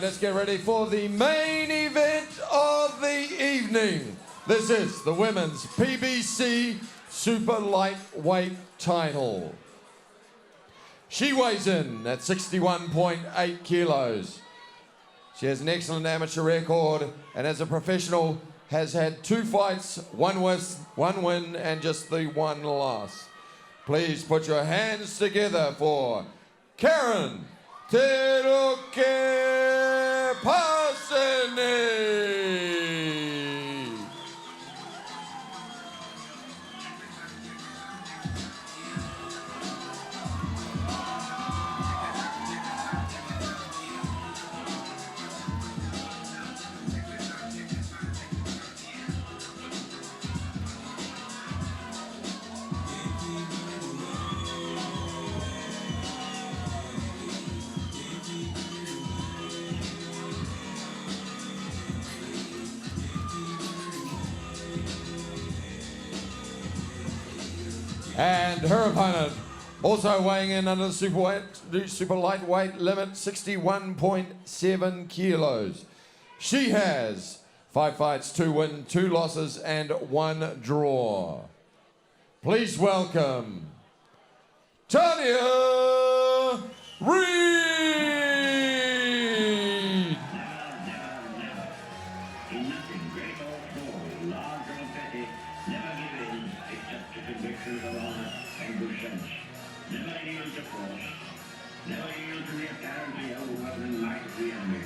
let's get ready for the main event of the evening. This is the women's PBC Super Lightweight title. She weighs in at 61.8 kilos. She has an excellent amateur record and as a professional has had 2 fights, 1 win and just the 1 loss. Please put your hands together for Karen Teruki Pasene. And her opponent, also weighing in under the super lightweight limit, 61.7 kilos. She has 5 fights, 2 wins, 2 losses, and 1 draw. Please welcome Tania Reid. Never yield to force. Never yield to the apparently overwhelming might of the enemy.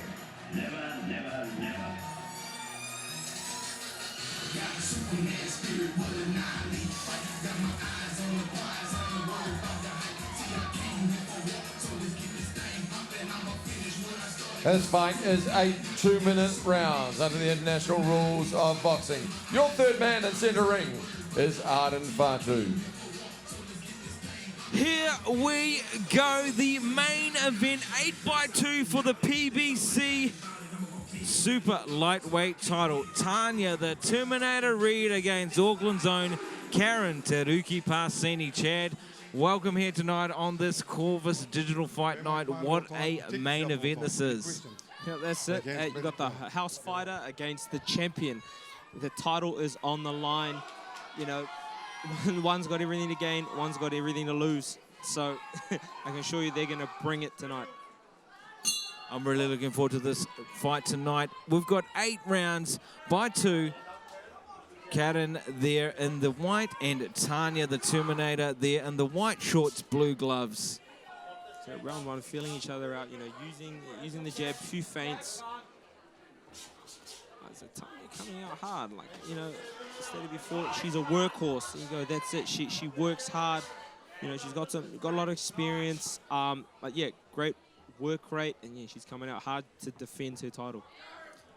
Never, never, never. Got a Superman spirit, what a nightly fight. Got my eyes on the prize, I ain't worried about the hype. See, I came here for war, so let's get this thing pumping. I'ma finish when I start. This fight is 8 2-minute rounds under the international rules of boxing. Your third man in centre ring is Arden Fatu. Here we go, the main event, 8x2 for the PBC Super Lightweight title. Tania, the Terminator Reid against Auckland's own Karen Teruki Pasene. Chad, welcome here tonight on this Corvus Digital Fight Night. What a main event this is. Yeah, that's it. You got the house fighter against the champion. The title is on the line. You know, one's got everything to gain, one's got everything to lose. So I can assure you they're going to bring it tonight. I'm really looking forward to this fight tonight. We've got 8 rounds by 2. Karen there in the white and Tania, the Terminator, there in the white shorts, blue gloves. So round 1, feeling each other out, you know, using the jab, few feints. So Tania coming out hard, like, you know, stated before, she's a workhorse. There you go, that's it. She works hard. You know, she's got a lot of experience. But yeah, great work rate, and yeah, she's coming out hard to defend her title.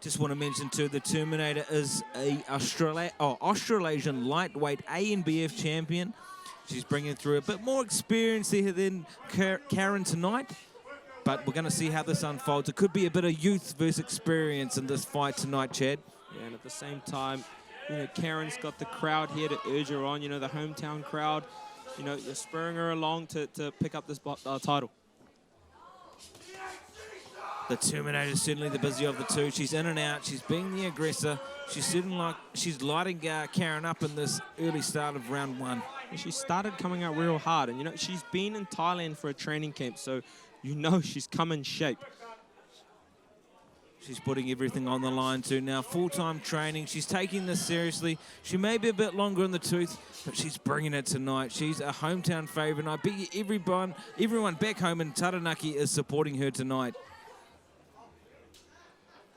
Just want to mention too, the Terminator is a Australasian lightweight ANBF champion. She's bringing through a bit more experience there than Karen tonight. But we're going to see how this unfolds. It could be a bit of youth versus experience in this fight tonight, Chad. Yeah, and at the same time, you know, Karen's got the crowd here to urge her on. You know, the hometown crowd. You know, you're spurring her along to pick up this title. The Terminator is certainly the busier of the two. She's in and out. She's being the aggressor. She's lighting Karen up in this early start of round 1. And she started coming out real hard. And, you know, she's been in Thailand for a training camp, so you know she's come in shape. She's putting everything on the line too now. Full-time training. She's taking this seriously. She may be a bit longer in the tooth, but she's bringing it tonight. She's a hometown favourite. And I bet you everyone back home in Taranaki is supporting her tonight.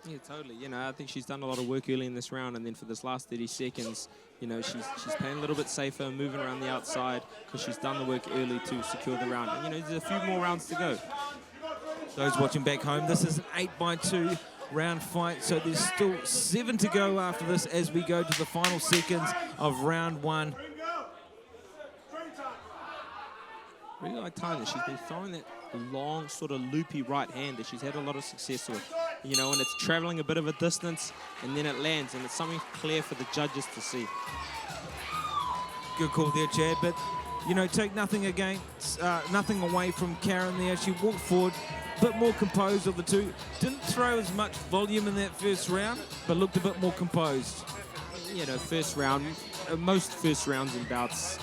Yeah, totally. You know, I think she's done a lot of work early in this round, and then for this last 30 seconds, you know, she's playing a little bit safer, moving around the outside, because she's done the work early to secure the round. And, you know, there's a few more rounds to go. Those watching back home, this is an 8x2 round fight, so there's still 7 to go after this as we go to the final seconds of round 1. Really like Tania. She's been throwing that long, sort of loopy right hand that she's had a lot of success with. You know, and it's traveling a bit of a distance, and then it lands, and it's something clear for the judges to see. Good call there, Chad, but, you know, take nothing away from Karen there. She walked forward, bit more composed of the two. Didn't throw as much volume in that first round, but looked a bit more composed. You know, first round, most first rounds in bouts,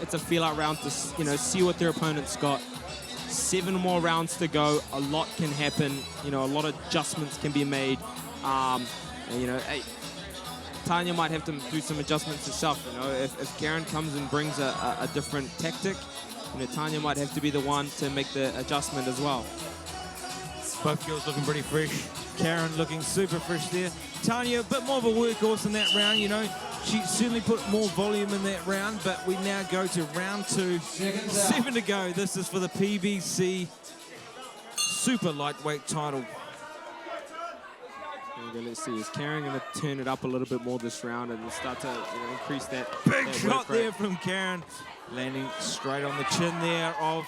it's a feel-out round to, you know, see what their opponent's got. 7 more rounds to go. A lot can happen. You know, a lot of adjustments can be made. And, you know, Tania might have to do some adjustments herself. You know, if Karen comes and brings a different tactic, you know, Tania might have to be the one to make the adjustment as well. Both girls looking pretty fresh. Karen looking super fresh there. Tania, a bit more of a workhorse in that round, you know. She certainly put more volume in that round, but we now go to round 2. 7 to go. This is for the PBC super lightweight title. Let's see, is Karen going to turn it up a little bit more this round and start to, you know, increase that Big shot there from Karen, landing straight on the chin there of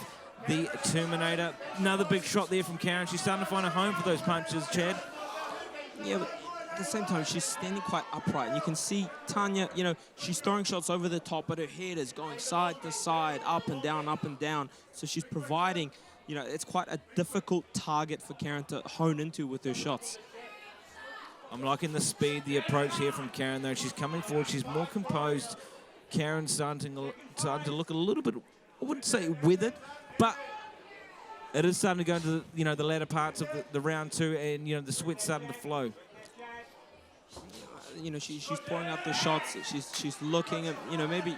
the Terminator. Another big shot there from Karen. She's starting to find a home for those punches, Chad. Yeah, but at the same time, she's standing quite upright. And you can see Tania, you know, she's throwing shots over the top, but her head is going side to side, up and down, up and down. So she's providing, you know, it's quite a difficult target for Karen to hone into with her shots. I'm liking the speed, the approach here from Karen, though. She's coming forward. She's more composed. Karen's starting to look a little bit, I wouldn't say weathered, but it is starting to go into the, you know, the latter parts of the round 2, and, you know, the sweat's starting to flow. You know, she's pouring out the shots. She's looking at, you know, maybe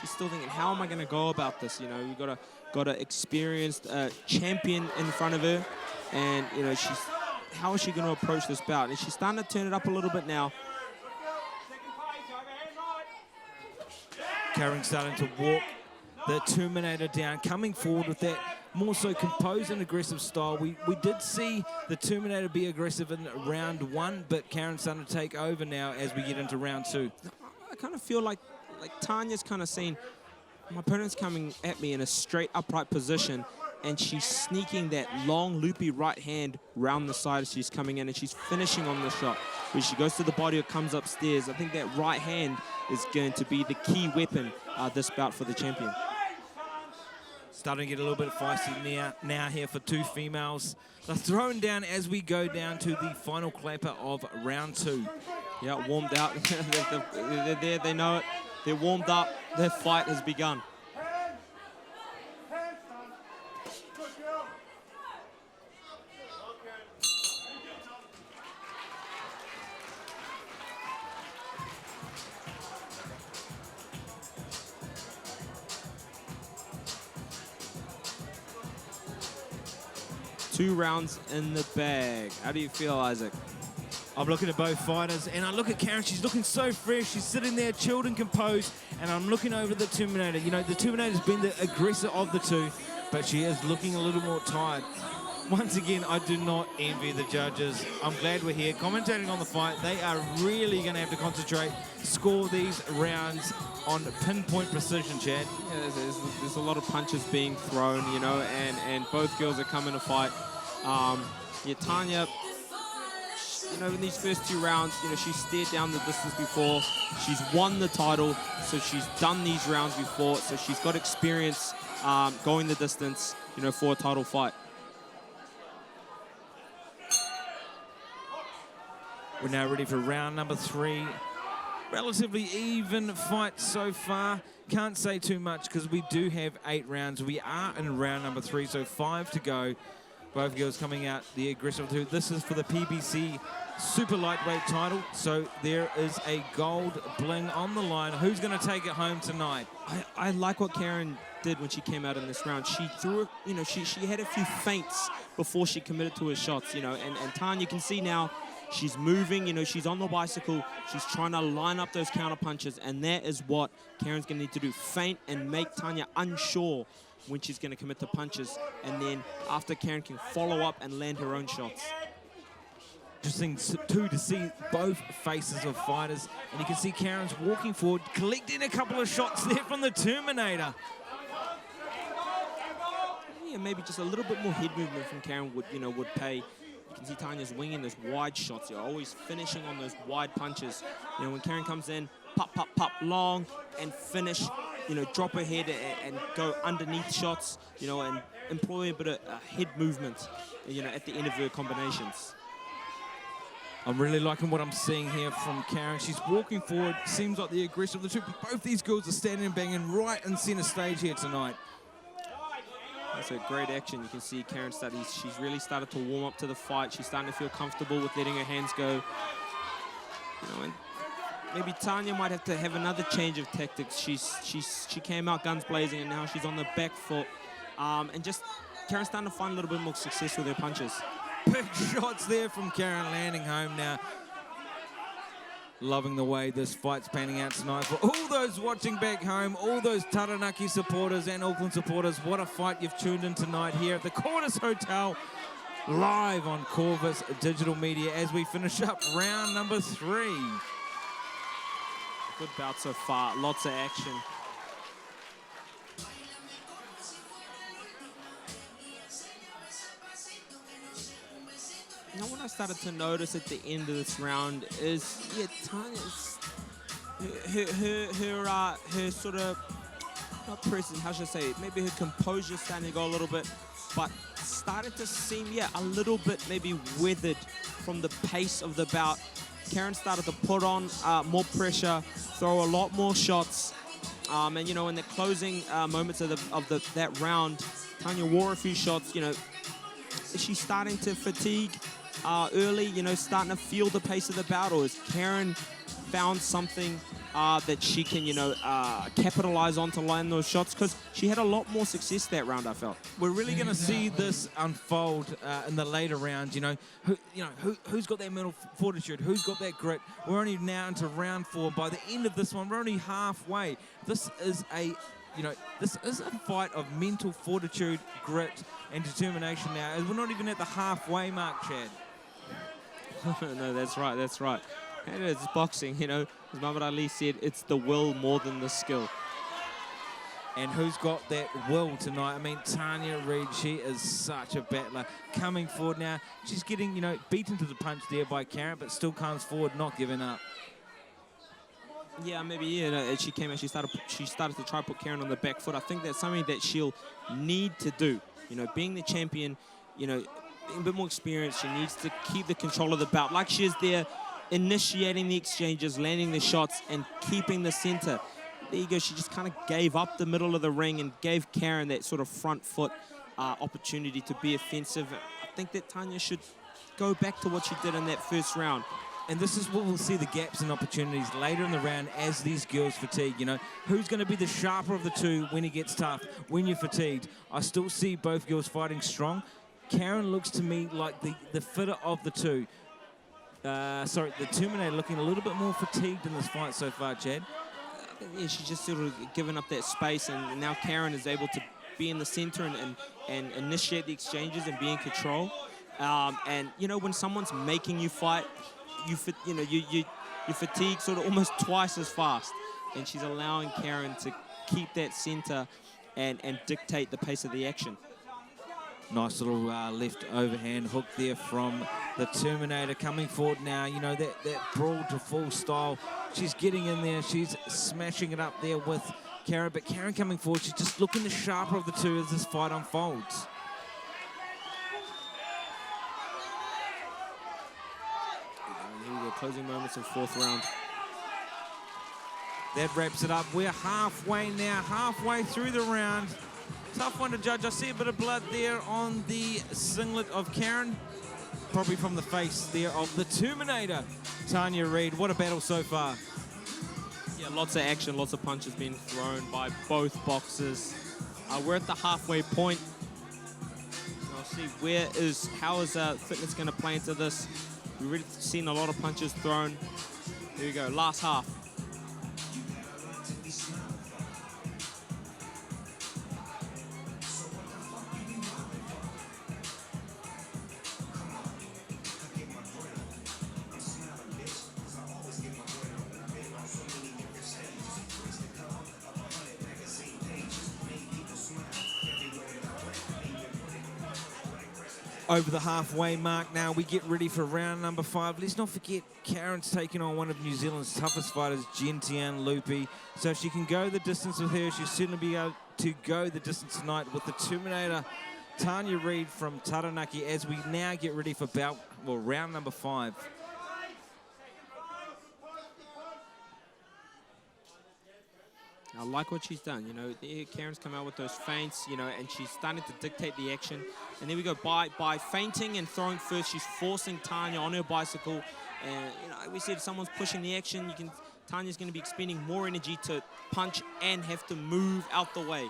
she's still thinking, how am I going to go about this? You know, you've got an experienced champion in front of her, and, you know, how is she going to approach this bout? And she's starting to turn it up a little bit now. Karen starting to walk the Terminator down, coming forward with that more so composed and aggressive style. We did see the Terminator be aggressive in round 1, but Karen's starting to take over now as we get into round 2. I kind of feel like Tania's kind of saying, my opponent's coming at me in a straight upright position, and she's sneaking that long, loopy right hand round the side as she's coming in, and she's finishing on the shot. When she goes to the body or comes upstairs, I think that right hand is going to be the key weapon this bout for the champion. Starting to get a little bit feisty now here for 2 females. They're thrown down as we go down to the final clapper of round 2. Yeah, warmed out. They're there, they know it. They're warmed up. Their fight has begun. Two rounds in the bag. How do you feel, Isaac? I'm looking at both fighters, and I look at Karen. She's looking so fresh. She's sitting there chilled and composed, and I'm looking over the Terminator. You know, the Terminator's been the aggressor of the two, but she is looking a little more tired. Once again, I do not envy the judges. I'm glad we're here commentating on the fight. They are really going to have to concentrate, score these rounds on pinpoint precision, Chad. Yeah, there's a lot of punches being thrown, you know, and both girls are coming to fight. Yeah, Tania, you know, in these first 2 rounds, you know, she's stared down the distance before. She's won the title, so she's done these rounds before, so she's got experience going the distance, you know, for a title fight. We're now ready for round number 3. Relatively even fight so far. Can't say too much because we do have 8 rounds. We are in round number 3, so 5 to go. Both girls coming out the aggressive 2. This is for the PBC super lightweight title, so there is a gold bling on the line. Who's going to take it home tonight? I like what Karen did when she came out in this round. She threw it, you know, she had a few feints before she committed to her shots, you know, and Tania, you can see now, she's moving, you know, she's on the bicycle. She's trying to line up those counter punches, and that is what Karen's going to need to do. Feint and make Tania unsure when she's going to commit to punches. And then after, Karen can follow up and land her own shots. Interesting, too, to see both faces of fighters. And you can see Karen's walking forward, collecting a couple of shots there from the Terminator. Yeah, maybe just a little bit more head movement from Karen would pay. You can see Tania's winging those wide shots. You're always finishing on those wide punches. You know, when Karen comes in, pop, pop, pop, long, and finish, you know, drop her head and go underneath shots, you know, and employ a bit of head movement, you know, at the end of her combinations. I'm really liking what I'm seeing here from Karen. She's walking forward. Seems like the aggression of the two. Both these girls are standing and banging right in center stage here tonight. That's a great action. You can see Karen she's really started to warm up to the fight. She's starting to feel comfortable with letting her hands go. You know, and maybe Tania might have to have another change of tactics. She came out guns blazing, and now she's on the back foot. And just Karen's starting to find a little bit more success with her punches. Big shots there from Karen, landing home now. Loving the way this fight's panning out tonight. For all those watching back home, all those Taranaki supporters and Auckland supporters, what a fight you've tuned in tonight here at the Cordis Hotel, live on Corvus Digital Media as we finish up round number 3. Good bout so far, lots of action. You know what I started to notice at the end of this round is, yeah, Tania's her sort of, not presence, how should I say it, maybe her composure starting to go a little bit, but started to seem, yeah, a little bit maybe weathered from the pace of the bout. Karen started to put on more pressure, throw a lot more shots, and you know, in the closing moments of that round, Tania wore a few shots. You know, she's starting to fatigue early, you know, starting to feel the pace of the bout, or has Karen found something that she can, you know, capitalize on to land those shots? Because she had a lot more success that round, I felt. We're really going to see this unfold in the later rounds. You know, who's got that mental fortitude? Who's got that grit? We're only now into round 4. By the end of this one, we're only halfway. This is a fight of mental fortitude, grit, and determination now. We're not even at the halfway mark, Chad. No, that's right, that's right. And it's boxing, you know. As Muhammad Ali said, it's the will more than the skill. And who's got that will tonight? I mean, Tania Reid, she is such a battler. Coming forward now, she's getting, you know, beaten to the punch there by Karen, but still comes forward, not giving up. Yeah, maybe, yeah, no, she came and she started to try to put Karen on the back foot. I think that's something that she'll need to do. You know, being the champion, you know, being a bit more experienced, she needs to keep the control of the bout like she is there, initiating the exchanges, landing the shots, and keeping the center. There you go. She just kind of gave up the middle of the ring and gave Karen that sort of front foot opportunity to be offensive. I think that Tania should go back to what she did in that first round. And this is where we'll see the gaps and opportunities later in the round as these girls fatigue. You know, who's going to be the sharper of the two when it gets tough, when you're fatigued? I still see both girls fighting strong. Karen looks to me like the fitter of the two. The Terminator looking a little bit more fatigued in this fight so far, Chad. Yeah, she's just sort of given up that space, and now Karen is able to be in the center and initiate the exchanges and be in control. And, you know, when someone's making you fight, you fatigue sort of almost twice as fast. And she's allowing Karen to keep that center and dictate the pace of the action. Nice little left overhand hook there from the Terminator coming forward now. You know, that brawl to full style. She's getting in there. She's smashing it up there with Karen. But Karen coming forward, she's just looking the sharper of the two as this fight unfolds. And here we go, closing moments in 4th round. That wraps it up. We're halfway now, halfway through the round. Tough one to judge. I see a bit of blood there on the singlet of Karen. Probably from the face there of the Terminator, Tania Reid. What a battle so far. Yeah, lots of action, lots of punches being thrown by both boxers. We're at the halfway point. I'll see how is fitness going to play into this. We've already seen a lot of punches thrown. Here we go, last half. Over the halfway mark now, we get ready for round number 5. Let's not forget Karen's taking on one of New Zealand's toughest fighters, Gentian Lupi. So if she can go the distance with her, she'll certainly be able to go the distance tonight with the Terminator Tania Reid from Taranaki as we now get ready for round number 5. I like what she's done. You know, Karen's come out with those feints, you know, and she's starting to dictate the action. And there we go. By feinting and throwing first, she's forcing Tania on her bicycle. And, you know, like we said, if someone's pushing the action, Tanya's going to be expending more energy to punch and have to move out the way.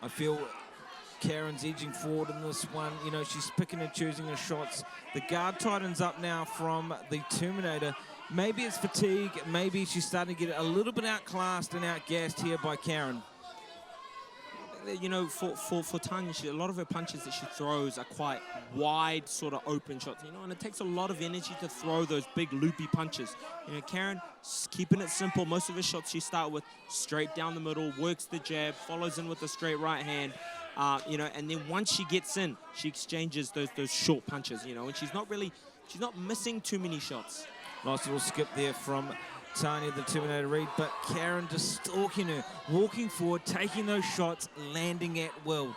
I feel Karen's edging forward in this one. You know, she's picking and choosing her shots. The guard tightens up now from the Terminator. Maybe it's fatigue. Maybe she's starting to get a little bit outclassed and outgassed here by Karen. You know, for Tania, a lot of her punches that she throws are quite wide, sort of open shots, you know, and it takes a lot of energy to throw those big loopy punches. You know, Karen, keeping it simple. Most of her shots she start with straight down the middle, works the jab, follows in with a straight right hand, you know, and then once she gets in, she exchanges those short punches, you know, and she's not missing too many shots. Nice little skip there from Tania, the Terminator Reid, but Karen just stalking her, walking forward, taking those shots, landing at will.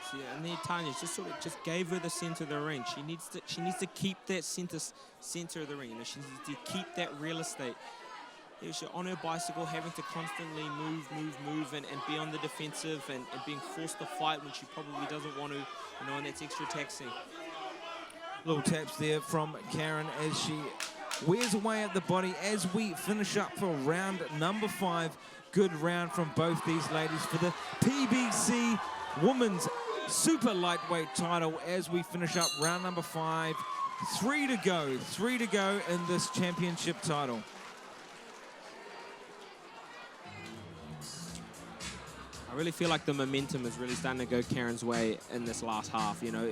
See, and then Tania just gave her the center of the ring. She needs to keep that center of the ring. You know, she needs to keep that real estate. She's on her bicycle, having to constantly move, and be on the defensive and being forced to fight when she probably doesn't want to, you know, and that's extra taxing. Little taps there from Karen as she wears away at the body as we finish up for round number 5. Good round from both these ladies for the PBC Women's Super Lightweight title as we finish up round number 5. 3 to go in this championship title. I really feel like the momentum is really starting to go Karen's way in this last half. You know,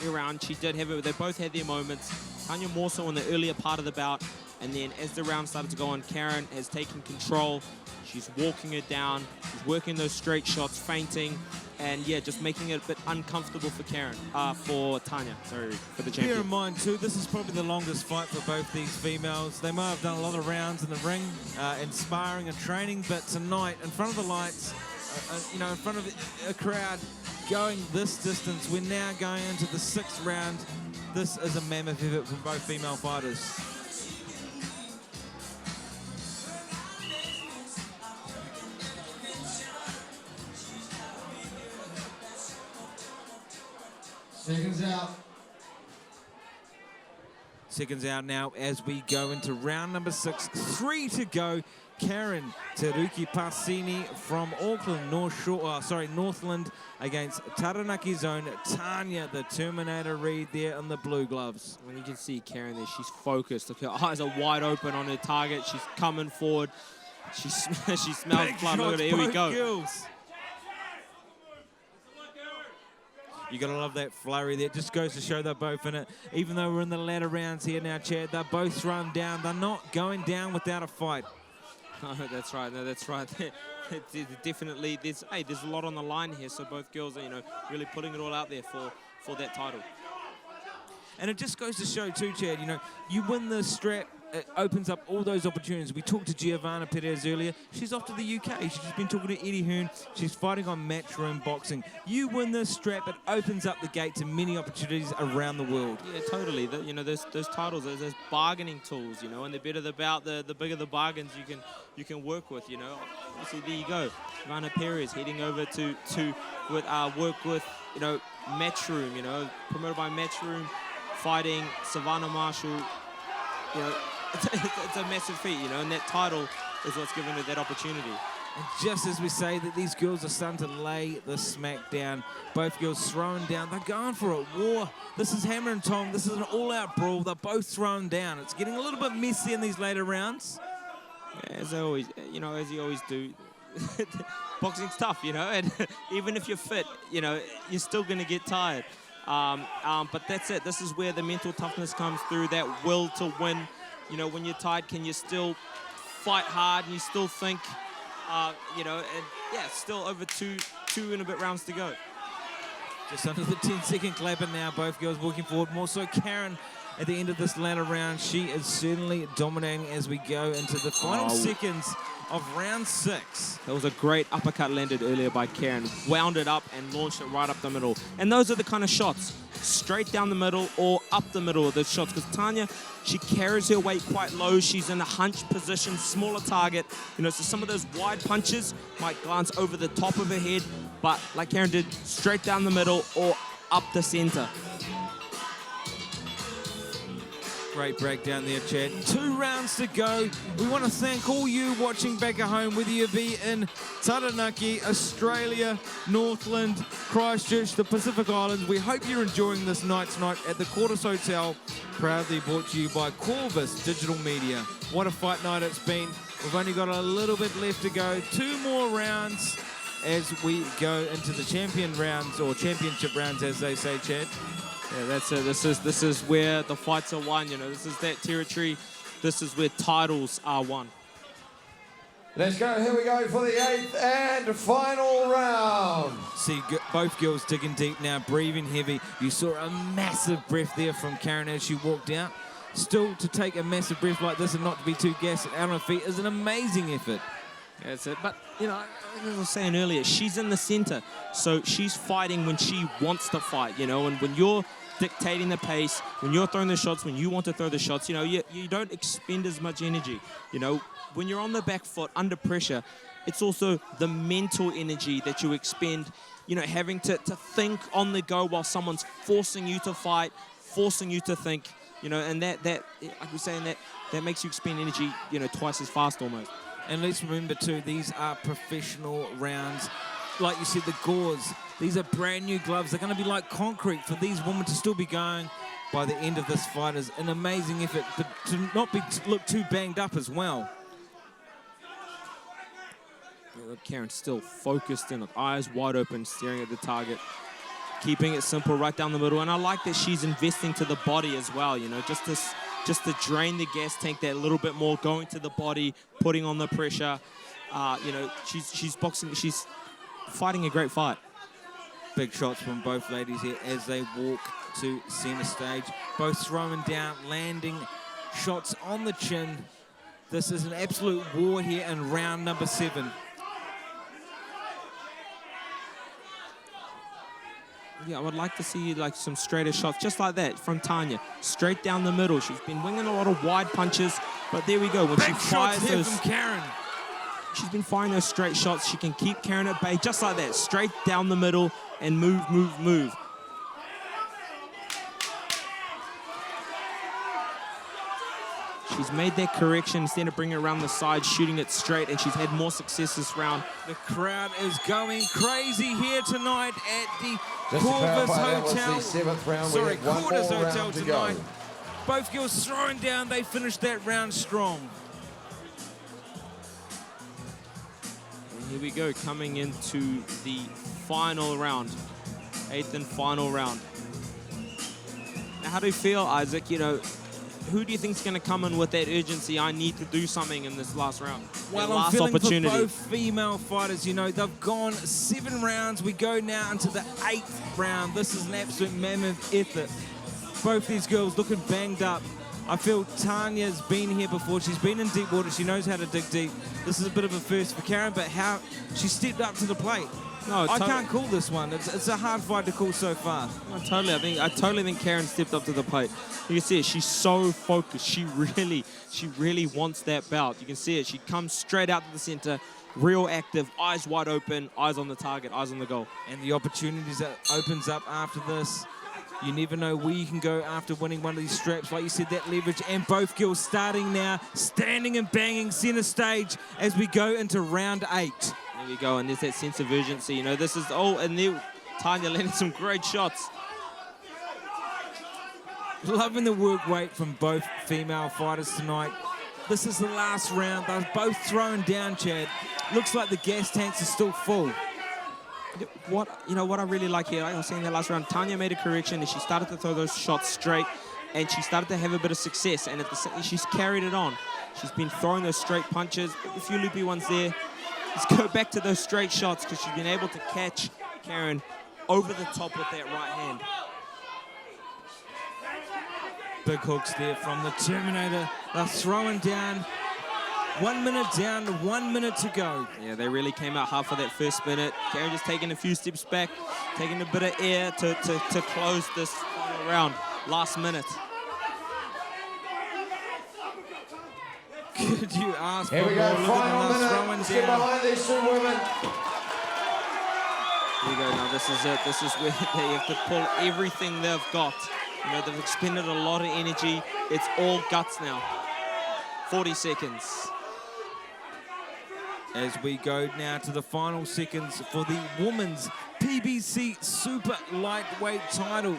around she did have it. They both had their moments. Tania more so in the earlier part of the bout, and then as the round started to go on, Karen has taken control. She's walking it down. She's working those straight shots, feinting, and yeah, just making it a bit uncomfortable for for Tania. Sorry, for the champion. Bear in mind too, this is probably the longest fight for both these females. They might have done a lot of rounds in the ring, and sparring and training, but tonight in front of the lights. You know, in front of a crowd going this distance. We're now going into the 6th round. This is a mammoth effort for both female fighters. Seconds out now as we go into round number 6. 3 to go. Karen Teruki Pasene from Auckland, Northland against Taranaki's own Tania, the Terminator Reid there in the blue gloves. When you can see Karen there, she's focused. Look, her eyes are wide open on her target. She's coming forward. She smells blood. Look at it. Here we go. Girls. You gotta love that flurry there. It just goes to show they're both in it. Even though we're in the latter rounds here now, Chad, they're both thrown down. They're not going down without a fight. Oh, that's right. No, that's right. Definitely, there's a lot on the line here. So both girls are, you know, really putting it all out there for that title. And it just goes to show too, Chad, you know, you win the strap, it opens up all those opportunities. We talked to Giovanna Perez earlier. She's off to the UK. She's just been talking to Eddie Hearn. She's fighting on Matchroom Boxing. You win this strap, it opens up the gate to many opportunities around the world. Yeah, totally. You know, those titles, there's bargaining tools, you know, and the better the bout, the bigger the bargains you can work with, you know. Obviously, there you go. Giovanna Perez heading over to work with, you know, Matchroom, you know, promoted by Matchroom, fighting Savannah Marshall. You know, it's a massive feat, you know, and that title is what's given her that opportunity. And just as we say that these girls are starting to lay the smack down, both girls throwing down, they're going for a war. This is hammer and tong. This is an all-out brawl. They're both thrown down. It's getting a little bit messy in these later rounds. Yeah, as you always do. Boxing's tough, you know, and even if you're fit, you know, you're still going to get tired. But that's it. This is where the mental toughness comes through, that will to win. You know, when you're tired, can you still fight hard and you still think, you know, and yeah, still over two and a bit rounds to go. Just under the 10-second clapper now. Both girls walking forward. More so Karen at the end of this latter round. She is certainly dominating as we go into the final seconds of round 6. That was a great uppercut landed earlier by Karen. Wound it up and launched it right up the middle. And those are the kind of shots, straight down the middle or up the middle of those shots. Because Tania, she carries her weight quite low. She's in a hunch position, smaller target. You know, so some of those wide punches might glance over the top of her head. But like Karen did, straight down the middle or up the center. Great breakdown there, Chad. 2 rounds to go. We want to thank all you watching back at home, whether you be in Taranaki, Australia, Northland, Christchurch, the Pacific Islands. We hope you're enjoying this night's night at the Cordis Hotel, proudly brought to you by Corvus Digital Media. What a fight night it's been. We've only got a little bit left to go. 2 more rounds as we go into the champion rounds, or championship rounds, as they say, Chad. Yeah, that's it. This is where the fights are won. You know, this is that territory. This is where titles are won. Let's go. Here we go for the 8th and final round. See, both girls digging deep now, breathing heavy. You saw a massive breath there from Karen as she walked out. Still, to take a massive breath like this and not to be too gassed out on her feet is an amazing effort. That's it. But, you know, as I was saying earlier, she's in the center. So she's fighting when she wants to fight, you know, and when you're dictating the pace, when you're throwing the shots, when you want to throw the shots, you know, you don't expend as much energy. You know, when you're on the back foot under pressure, it's also the mental energy that you expend, you know, having to think on the go while someone's forcing you to fight, forcing you to think, you know, and that like we're saying, that makes you expend energy, you know, twice as fast almost. And let's remember too, these are professional rounds. Like you said, the gauze, these are brand new gloves. They're going to be like concrete for these women to still be going by the end of this fight is an amazing effort, but to not look too banged up as well. Look, Karen's still focused and eyes wide open, staring at the target, keeping it simple right down the middle. And I like that she's investing to the body as well, you know, just to drain the gas tank that little bit more, going to the body, putting on the pressure. You know, she's boxing, she's fighting a great fight. Big shots from both ladies here as they walk to center stage. Both throwing down, landing shots on the chin. This is an absolute war here in round number 7. Yeah, I would like to see like some straighter shots, just like that from Tania. Straight down the middle. She's been winging a lot of wide punches, but there we go. When she fires those, from Karen. She's been firing those straight shots. She can keep Karen at bay, just like that. Straight down the middle and move, move, move. She's made that correction instead of bringing it around the side, shooting it straight, and she's had more success this round. The crowd is going crazy here tonight at the Just Corvus that was Hotel. the 7th round. Sorry, We have one Cordis more Hotel round to tonight. go. Both girls throwing down. They finished that round strong. And here we go, coming into the final round, 8th and final round. Now, how do you feel, Isaac? You know, who do you think's going to come in with that urgency? I need to do something in this last round. Well, Their I'm last feeling opportunity. for both female fighters. You know, they've gone 7 rounds. We go now into the 8th round. This is an absolute mammoth effort. Both these girls looking banged up. I feel Tania's been here before. She's been in deep water. She knows how to dig deep. This is a bit of a first for Karen, but how she stepped up to the plate. No, I can't call this one. It's a hard fight to call so far. I totally think Karen stepped up to the plate. You can see it. She's so focused. She really wants that belt. You can see it. She comes straight out to the center, real active, eyes wide open, eyes on the target, eyes on the goal. And the opportunities that opens up after this. You never know where you can go after winning one of these straps. Like you said, that leverage. And both girls starting now, standing and banging center stage as we go into round 8. There we go, and there's that sense of urgency. You know, this is, and there, Tania landed some great shots. Loving the work rate from both female fighters tonight. This is the last round. They're both throwing down, Chad. Looks like the gas tanks are still full. What I really like here, like I was saying that last round, Tania made a correction and she started to throw those shots straight and she started to have a bit of success, and she's carried it on. She's been throwing those straight punches, a few loopy ones there. Let's go back to those straight shots because she's been able to catch Karen over the top with that right hand. Big hooks there from the Terminator. They're throwing down. 1 minute down, 1 minute to go. Yeah, they really came out hard for that first minute. Karen just taking a few steps back, taking a bit of air to close this final round. Last minute. Could you ask for Here we more? go, Look at final them, they're minute. throwing Let's get down. behind these two women. Here we go. Now this is it. This is where they have to pull everything they've got. You know, they've expended a lot of energy. It's all guts now. 40 seconds. As we go now to the final seconds for the women's PBC Super Lightweight title.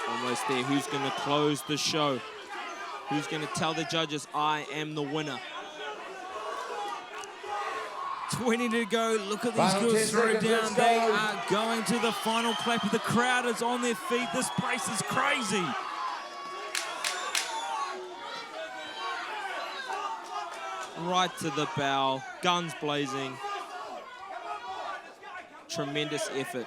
Almost there. Who's going to close the show? Who's going to tell the judges, I am the winner? 20 to go. Look at these Final 10 girls throw seconds, down. let's They go. are going to the final clap. The crowd is on their feet. This place is crazy. Right to the bow. Guns blazing. Tremendous effort.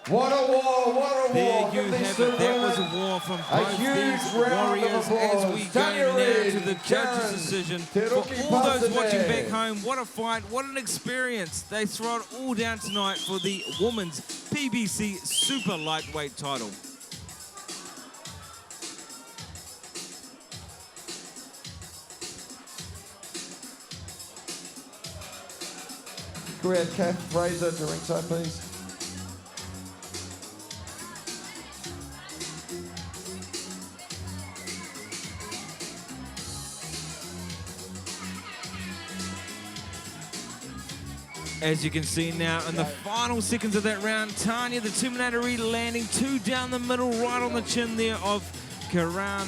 What a war, what a There war. you from these have two it. That was women. a war from A both huge these round of warriors as applause. we go Tania now Reid, to the judges' Karen, decision. Teruki For all those Pasene. watching back home, what a fight, what an experience. They throw it all down tonight for the women's PBC Super Lightweight title. Can we have Kath Fraser to ringside, please? As you can see now, in the final seconds of that round, Tania, the Terminator Reid, landing two down the middle, right on the chin there of Karan.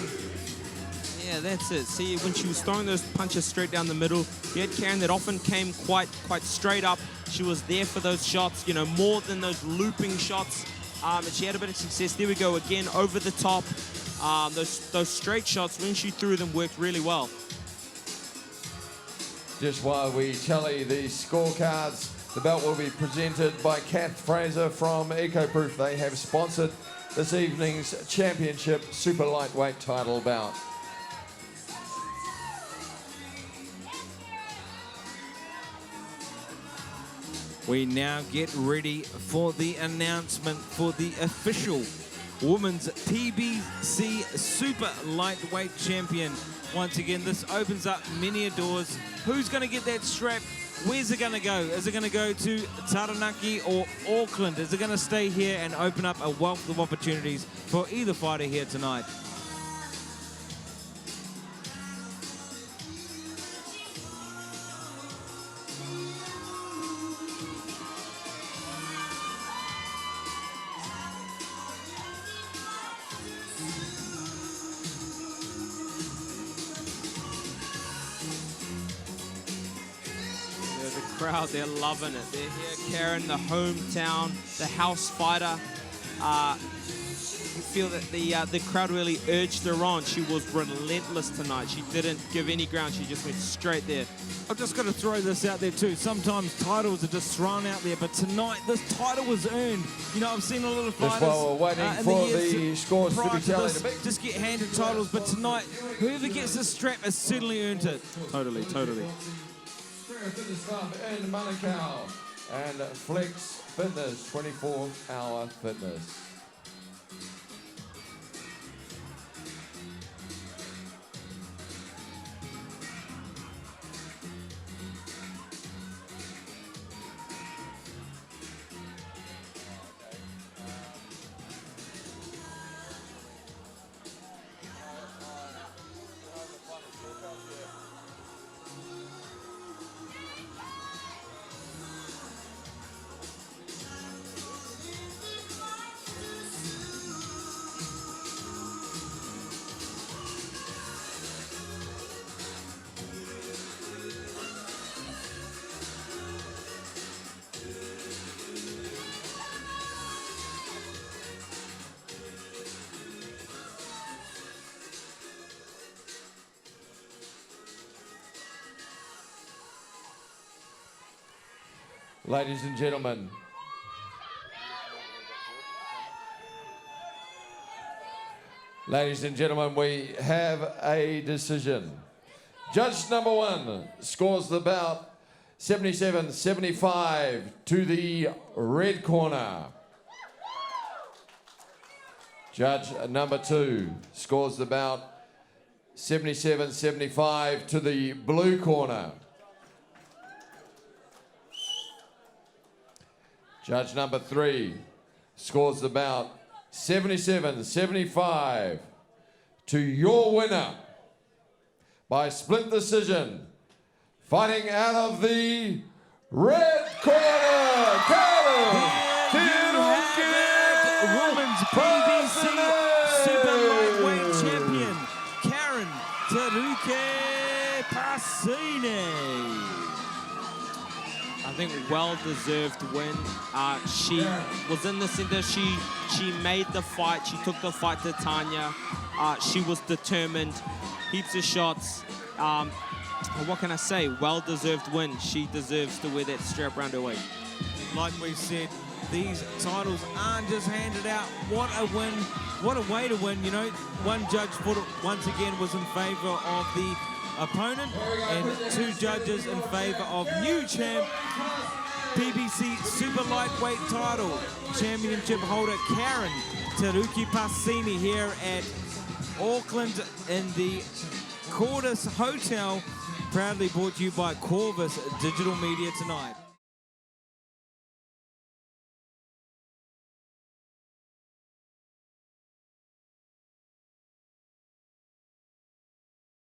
Yeah, that's it. See, when she was throwing those punches straight down the middle, you had Karen that often came quite straight up. She was there for those shots, you know, more than those looping shots. And she had a bit of success. There we go again, over the top. Those straight shots, when she threw them, worked really well. Just while we tally the scorecards, the belt will be presented by Kath Fraser from EcoProof. They have sponsored this evening's championship super lightweight title bout. We now get ready for the announcement for the official Women's PBC Super Lightweight Champion. Once again, this opens up many doors. Who's going to get that strap? Where's it going to go? Is it going to go to Taranaki or Auckland? Is it going to stay here and open up a wealth of opportunities for either fighter here tonight? Crowd, they're loving it. They're here, Karen, the hometown, the house fighter. You feel that the crowd really urged her on. She was relentless tonight. She didn't give any ground. She just went straight there. I've just got to throw this out there too. Sometimes titles are just thrown out there, but tonight this title was earned. You know, I've seen a lot of fighters Just while we're waiting in for years the scores to prior be tallied this a bit. just get handed titles, but tonight, whoever gets this strap has certainly earned it. Totally. Fitness Club in Manukau and Flex Fitness, 24-hour fitness. Ladies and gentlemen, we have a decision. Judge number 1 scores the bout 77-75 to the red corner. Judge number 2 scores the bout 77-75 to the blue corner. Judge number 3 scores the bout 77-75 to your winner by split decision, fighting out of the red corner, Teruki Women's PBC Super Lightweight Champion, Teruki Pasene. I think well-deserved win. She was in the center. She made the fight. She took the fight to Tania. She was determined. Heaps of shots. What can I say? Well-deserved win. She deserves to wear that strap around her waist. Like we said, these titles aren't just handed out. What a win. What a way to win, you know. One judge once again was in favor of the opponent and 2 judges in favor of new champ, PBC Super Lightweight title championship holder Teruki Pasene here at Auckland in the Cordis Hotel, proudly brought to you by Corvus Digital Media tonight.